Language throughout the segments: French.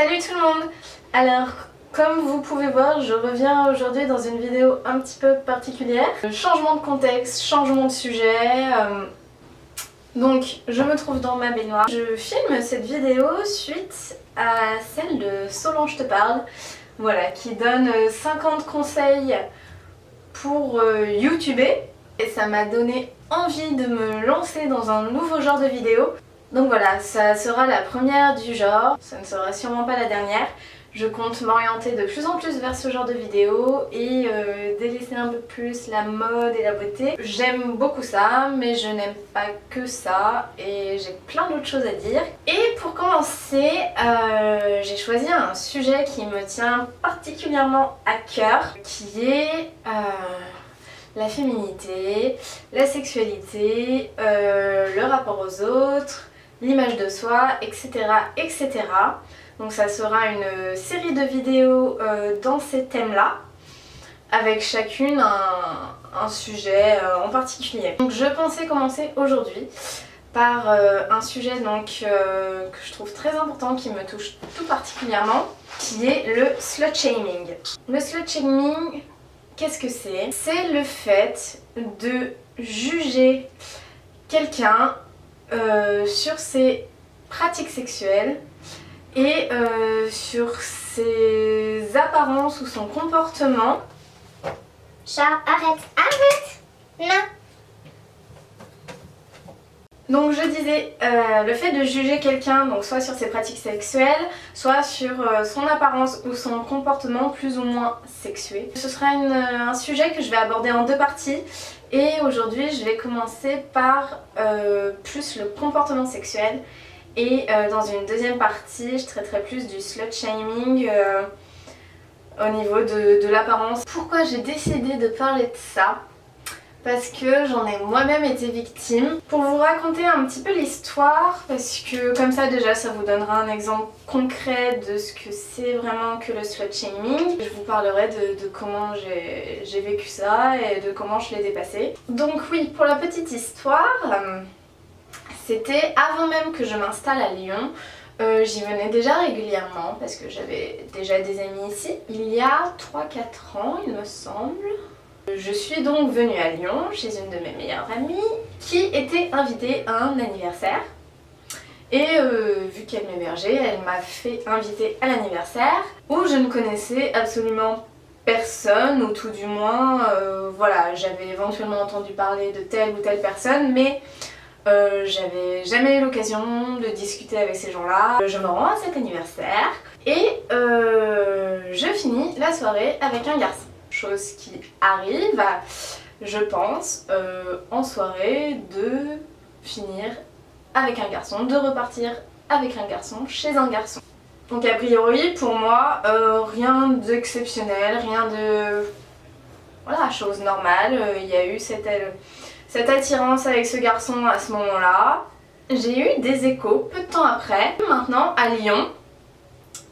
Salut tout le monde! Alors, comme vous pouvez voir, je reviens aujourd'hui dans une vidéo un petit peu particulière. Changement de contexte, changement de sujet. Donc, je me trouve dans ma baignoire. Je filme cette vidéo suite à celle de Solange te parle, voilà, qui donne 50 conseils pour YouTuber. Et ça m'a donné envie de me lancer dans un nouveau genre de vidéo. Donc voilà, ça sera la première du genre, ça ne sera sûrement pas la dernière. Je compte m'orienter de plus en plus vers ce genre de vidéo et délaisser un peu plus la mode et la beauté. J'aime beaucoup ça, mais je n'aime pas que ça et j'ai plein d'autres choses à dire. Et pour commencer, j'ai choisi un sujet qui me tient particulièrement à cœur, qui est la féminité, la sexualité, le rapport aux autres, l'image de soi, etc., etc. Donc ça sera une série de vidéos dans ces thèmes-là, avec chacune un sujet en particulier. Donc je pensais commencer aujourd'hui par un sujet donc, que je trouve très important, qui me touche tout particulièrement, qui est le slut shaming. Le slut shaming, qu'est-ce que c'est? C'est le fait de juger quelqu'un sur ses pratiques sexuelles et sur ses apparences ou son comportement. Chat, arrête! Non! Donc je disais, le fait de juger quelqu'un, donc soit sur ses pratiques sexuelles, soit sur son apparence ou son comportement plus ou moins sexué. Ce sera un sujet que je vais aborder en deux parties. Et aujourd'hui je vais commencer par plus le comportement sexuel. Et dans une deuxième partie, je traiterai plus du slut shaming au niveau de l'apparence. Pourquoi j'ai décidé de parler de ça? Parce que j'en ai moi-même été victime. Pour vous raconter un petit peu l'histoire, parce que comme ça déjà ça vous donnera un exemple concret de ce que c'est vraiment que le slut shaming. Je vous parlerai de comment j'ai vécu ça et de comment je l'ai dépassé. Donc oui, pour la petite histoire, c'était avant même que je m'installe à Lyon. J'y venais déjà régulièrement parce que j'avais déjà des amis ici. Il y a 3-4 ans il me semble. Je suis donc venue à Lyon chez une de mes meilleures amies qui était invitée à un anniversaire. Et vu qu'elle m'hébergeait, elle m'a fait inviter à l'anniversaire où je ne connaissais absolument personne, ou tout du moins, voilà, j'avais éventuellement entendu parler de telle ou telle personne, mais j'avais jamais eu l'occasion de discuter avec ces gens-là. Je me rends à cet anniversaire et je finis la soirée avec un garçon. Chose qui arrive, je pense, en soirée, de finir avec un garçon, de repartir avec un garçon, chez un garçon. Donc a priori, pour moi, rien d'exceptionnel, rien de... Voilà, chose normale. Il y a eu cette attirance avec ce garçon à ce moment-là. J'ai eu des échos peu de temps après. Maintenant, à Lyon,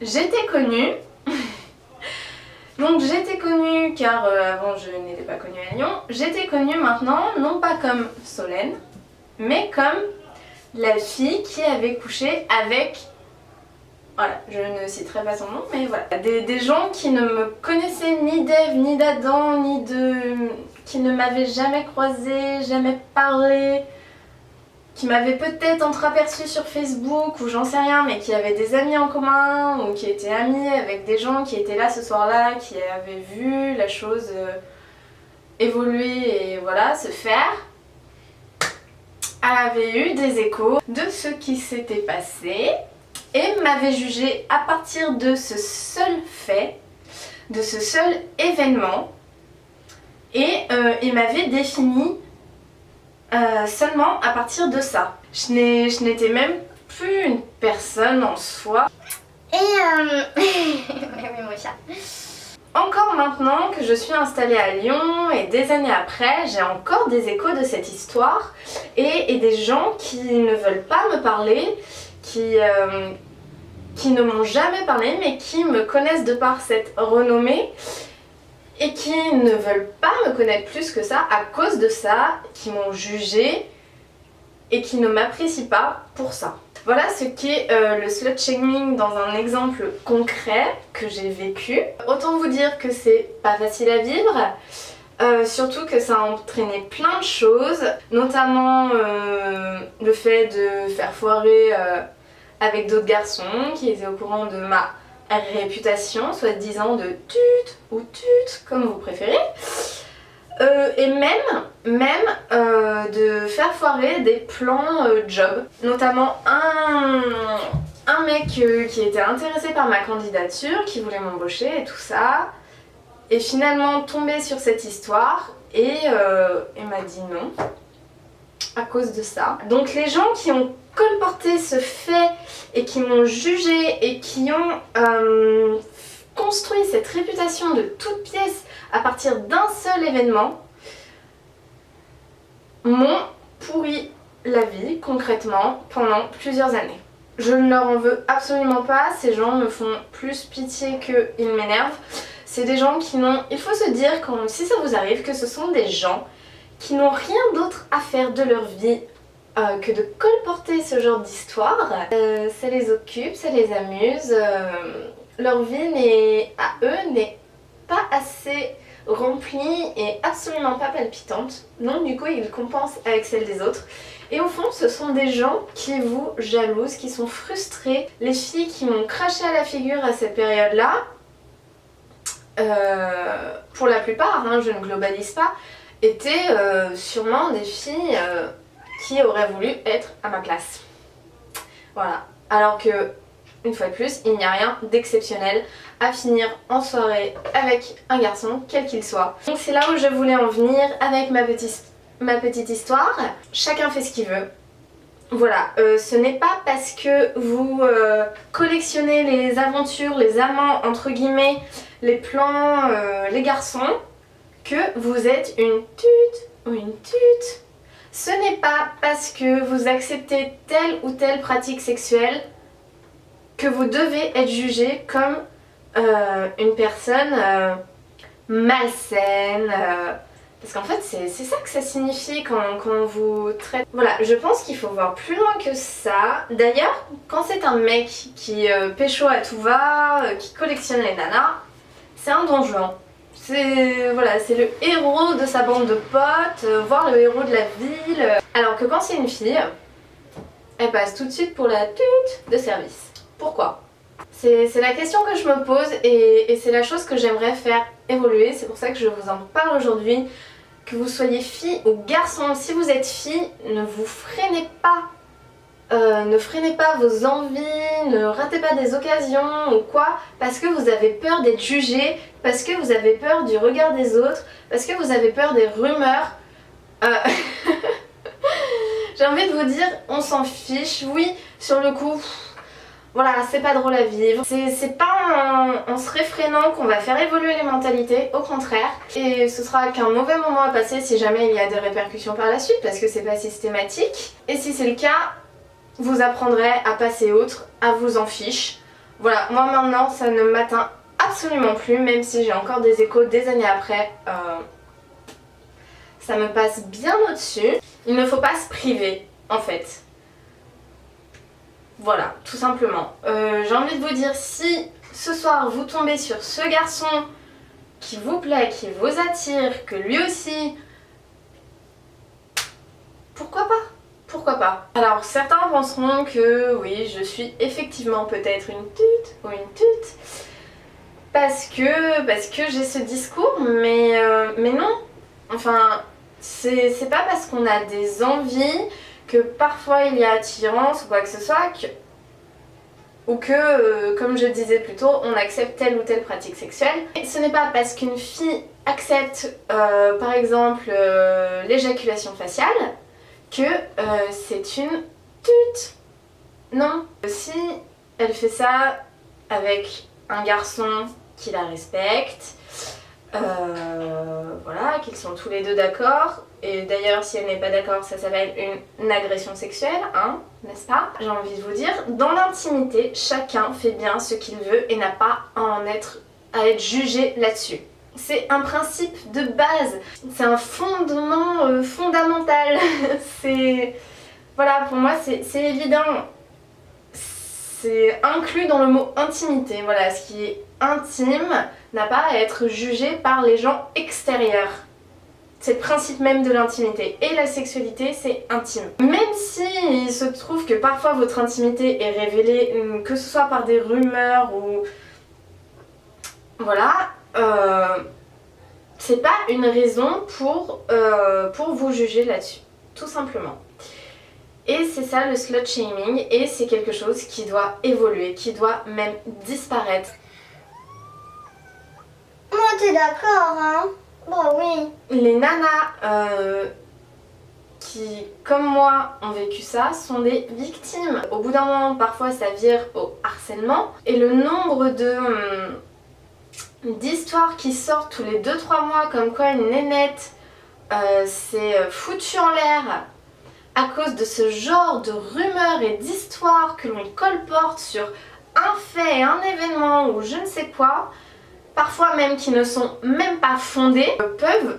j'étais connue. Donc j'étais connue, car avant je n'étais pas connue à Lyon, j'étais connue maintenant, non pas comme Solène, mais comme la fille qui avait couché avec, voilà, je ne citerai pas son nom, mais voilà, des gens qui ne me connaissaient ni d'Ève, ni d'Adam, qui ne m'avaient jamais croisée, jamais parlé, qui m'avaient peut-être entreaperçu sur Facebook ou j'en sais rien, mais qui avaient des amis en commun ou qui étaient amis avec des gens qui étaient là ce soir-là, qui avaient vu la chose évoluer et voilà, se faire, avaient eu des échos de ce qui s'était passé et m'avaient jugé à partir de ce seul fait, de ce seul événement, et m'avaient défini seulement à partir de ça. Je n'étais même plus une personne en soi. Et oui, mon chat. Encore maintenant que je suis installée à Lyon et des années après, j'ai encore des échos de cette histoire et des gens qui ne veulent pas me parler, qui ne m'ont jamais parlé mais qui me connaissent de par cette renommée et qui ne veulent pas me connaître plus que ça à cause de ça, qui m'ont jugée et qui ne m'apprécient pas pour ça. Voilà ce qu'est le slut-shaming dans un exemple concret que j'ai vécu. Autant vous dire que c'est pas facile à vivre, surtout que ça a entraîné plein de choses, notamment le fait de faire foirer avec d'autres garçons qui étaient au courant de ma réputation, soi-disant de tut ou tut, comme vous préférez. Et même de faire foirer des plans job. Notamment un mec qui était intéressé par ma candidature, qui voulait m'embaucher et tout ça, est finalement tombé sur cette histoire et m'a dit non à cause de ça. Donc les gens qui ont colporté ce fait et qui m'ont jugé et qui ont construit cette réputation de toute pièce à partir d'un seul événement m'ont pourri la vie concrètement pendant plusieurs années. Je ne leur en veux absolument pas, ces gens me font plus pitié qu'ils m'énervent. C'est des gens qui n'ont, il faut se dire si ça vous arrive, que ce sont des gens qui n'ont rien d'autre à faire de leur vie que de colporter ce genre d'histoire. Ça les occupe, ça les amuse, leur vie à eux n'est pas assez remplie et absolument pas palpitante, donc du coup ils compensent avec celle des autres. Et au fond ce sont des gens qui vous jalousent, qui sont frustrés. Les filles qui m'ont craché à la figure à cette période là, pour la plupart, je ne globalise pas, étaient sûrement des filles qui auraient voulu être à ma place. Voilà, alors que une fois de plus, il n'y a rien d'exceptionnel à finir en soirée avec un garçon, quel qu'il soit. Donc c'est là où je voulais en venir avec ma petite histoire. Chacun fait ce qu'il veut. Voilà, ce n'est pas parce que vous collectionnez les aventures, les amants, entre guillemets, les plans, les garçons, que vous êtes une tute ou une tute. Ce n'est pas parce que vous acceptez telle ou telle pratique sexuelle que vous devez être jugé comme une personne malsaine. Parce qu'en fait, c'est ça que ça signifie quand on vous traite. Voilà, je pense qu'il faut voir plus loin que ça. D'ailleurs, quand c'est un mec qui pécho à tout va, qui collectionne les nanas, c'est un don Juan. C'est le héros de sa bande de potes, voire le héros de la ville. Alors que quand c'est une fille, elle passe tout de suite pour la tute de service. Pourquoi ? C'est la question que je me pose et c'est la chose que j'aimerais faire évoluer. C'est pour ça que je vous en parle aujourd'hui. Que vous soyez fille ou garçon, si vous êtes fille, ne vous freinez pas. Ne freinez pas vos envies, ne ratez pas des occasions ou quoi, parce que vous avez peur d'être jugé, parce que vous avez peur du regard des autres, parce que vous avez peur des rumeurs. J'ai envie de vous dire, on s'en fiche. Oui, sur le coup, voilà, c'est pas drôle à vivre. C'est pas en se réfrénant qu'on va faire évoluer les mentalités, au contraire. Et ce sera qu'un mauvais moment à passer si jamais il y a des répercussions par la suite, parce que c'est pas systématique. Et si c'est le cas, vous apprendrez à passer outre, à vous en fiche. Voilà, moi maintenant ça ne m'atteint absolument plus, même si j'ai encore des échos des années après. Ça me passe bien au-dessus. Il ne faut pas se priver, en fait. Voilà, tout simplement. J'ai envie de vous dire, si ce soir vous tombez sur ce garçon qui vous plaît, qui vous attire, que lui aussi, pourquoi pas ? Pourquoi pas? Alors certains penseront que oui, je suis effectivement peut-être une tute ou une tute parce que j'ai ce discours, mais non. Enfin, c'est pas parce qu'on a des envies que parfois il y a attirance ou quoi que ce soit ou que, comme je disais plus tôt, on accepte telle ou telle pratique sexuelle. Et ce n'est pas parce qu'une fille accepte par exemple l'éjaculation faciale que c'est une tute. Non. Si elle fait ça avec un garçon qui la respecte, voilà, qu'ils sont tous les deux d'accord, et d'ailleurs si elle n'est pas d'accord ça s'appelle une agression sexuelle, hein, n'est-ce pas? J'ai envie de vous dire, dans l'intimité, chacun fait bien ce qu'il veut et n'a pas à être jugé là-dessus. C'est un principe de base, c'est un fondement fondamental. Voilà, pour moi c'est évident. c'est inclus dans le mot intimité. Voilà, ce qui est intime n'a pas à être jugé par les gens extérieurs. C'est le principe même de l'intimité. Et la sexualité, c'est intime. Même si il se trouve que parfois votre intimité est révélée, que ce soit par des rumeurs ou... Voilà, c'est pas une raison pour vous juger là-dessus. Tout simplement. Et c'est ça le slut shaming, et c'est quelque chose qui doit évoluer, qui doit même disparaître. Moi, t'es d'accord, hein? Bah oui. Les nanas qui, comme moi, ont vécu ça, sont des victimes. Au bout d'un moment, parfois, ça vire au harcèlement. Et le nombre d'histoires qui sortent tous les 2-3 mois, comme quoi une nénette s'est foutue en l'air à cause de ce genre de rumeurs et d'histoires que l'on colporte sur un fait, un événement ou je ne sais quoi, parfois même qui ne sont même pas fondées, peuvent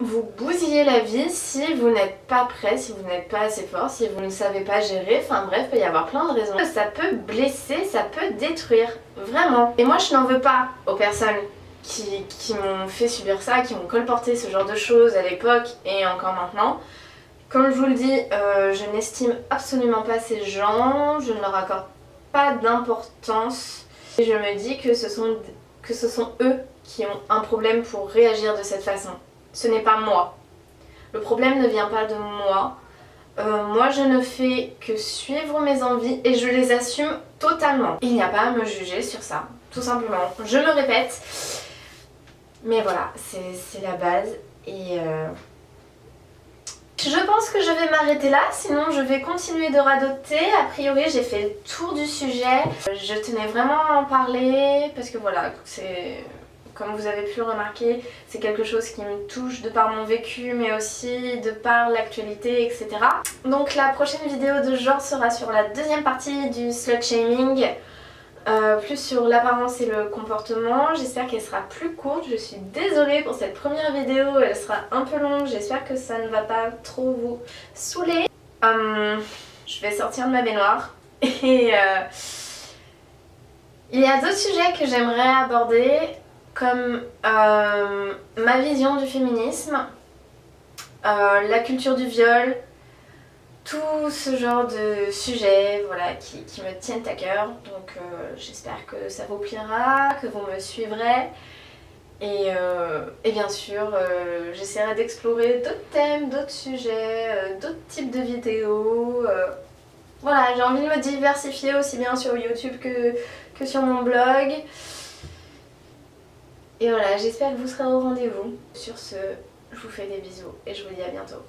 vous bousiller la vie si vous n'êtes pas prêt, si vous n'êtes pas assez fort, si vous ne savez pas gérer, enfin bref, il peut y avoir plein de raisons. Ça peut blesser, ça peut détruire, vraiment. Et moi je n'en veux pas aux personnes qui m'ont fait subir ça, qui m'ont colporté ce genre de choses à l'époque et encore maintenant. Comme je vous le dis, je n'estime absolument pas ces gens, je ne leur accorde pas d'importance. Et je me dis que ce sont eux qui ont un problème pour réagir de cette façon. Ce n'est pas moi. Le problème ne vient pas de moi. Moi je ne fais que suivre mes envies et je les assume totalement. Il n'y a pas à me juger sur ça, tout simplement. Je me répète, mais voilà, c'est la base et... Je pense que je vais m'arrêter là, sinon je vais continuer de radoter. A priori j'ai fait le tour du sujet. Je tenais vraiment à en parler parce que voilà, c'est... Comme vous avez pu le remarquer, c'est quelque chose qui me touche de par mon vécu mais aussi de par l'actualité, etc. Donc la prochaine vidéo de ce genre sera sur la deuxième partie du slut shaming. Plus sur l'apparence et le comportement. J'espère qu'elle sera plus courte. Je suis désolée pour cette première vidéo, elle sera un peu longue. J'espère que ça ne va pas trop vous saouler. Je vais sortir de ma baignoire et il y a d'autres sujets que j'aimerais aborder comme ma vision du féminisme, la culture du viol, tout ce genre de sujets voilà, qui me tiennent à cœur. Donc j'espère que ça vous plaira, que vous me suivrez. Et bien sûr, j'essaierai d'explorer d'autres thèmes, d'autres sujets, d'autres types de vidéos. Voilà, j'ai envie de me diversifier aussi bien sur YouTube que sur mon blog. Et voilà, j'espère que vous serez au rendez-vous. Sur ce, je vous fais des bisous et je vous dis à bientôt.